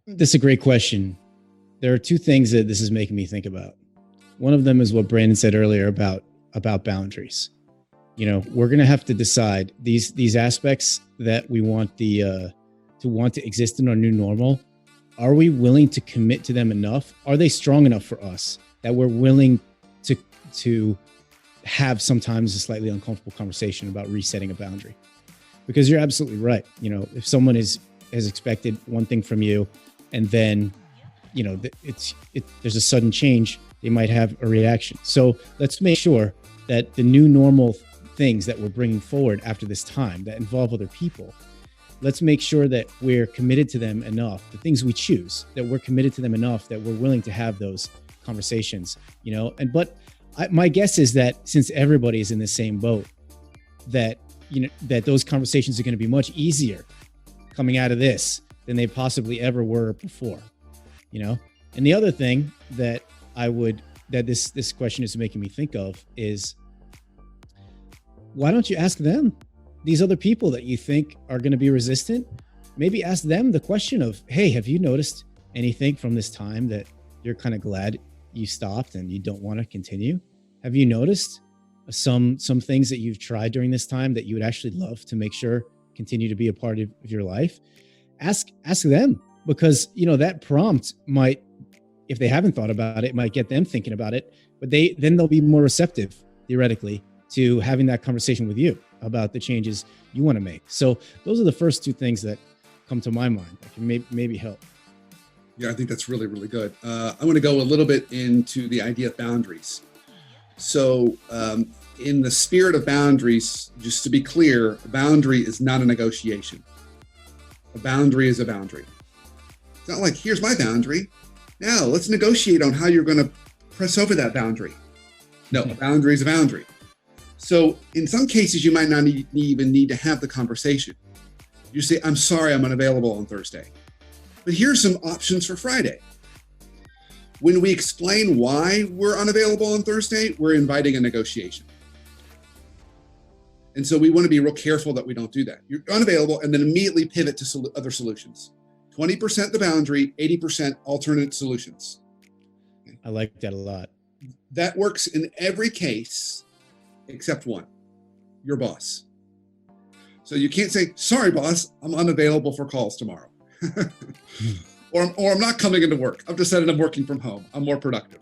This is a great question. There are two things that this is making me think about. One of them is what Brandon said earlier about boundaries. We're going to have to decide these aspects that we want to exist in our new normal. Are we willing to commit to them enough? Are they strong enough for us that we're willing to have sometimes a slightly uncomfortable conversation about resetting a boundary? Because you're absolutely right. If someone has expected one thing from you, and then there's a sudden change, they might have a reaction. So let's make sure that the new normal things that we're bringing forward after this time that involve other people, let's make sure that we're committed to them enough, the things we choose, that we're committed to them enough that we're willing to have those conversations, my guess is that since everybody is in the same boat, that those conversations are going to be much easier coming out of this than they possibly ever were before, And the other thing that this question is making me think of is, why don't you ask them, these other people that you think are going to be resistant? Maybe ask them the question of, hey, have you noticed anything from this time that you're kind of glad you stopped and you don't want to continue? Have you noticed some things that you've tried during this time that you would actually love to make sure continue to be a part of your life? Ask them, because that prompt might, if they haven't thought about it, might get them thinking about it, but then they'll be more receptive theoretically to having that conversation with you about the changes you want to make. So those are the first two things that come to my mind that can maybe help. Yeah, I think that's really, really good. I want to go a little bit into the idea of boundaries. So in the spirit of boundaries, just to be clear, a boundary is not a negotiation. A boundary is a boundary. It's not like, here's my boundary. Now let's negotiate on how you're going to press over that boundary. No, a boundary is a boundary. So in some cases, you might not even need to have the conversation. You say, I'm sorry, I'm unavailable on Thursday. But here's some options for Friday. When we explain why we're unavailable on Thursday, we're inviting a negotiation. And so we want to be real careful that we don't do that. You're unavailable and then immediately pivot to other solutions. 20% the boundary, 80% alternate solutions. Okay. I like that a lot. That works in every case except one, your boss. So you can't say, sorry, boss, I'm unavailable for calls tomorrow. or I'm not coming into work. I've decided I'm working from home. I'm more productive.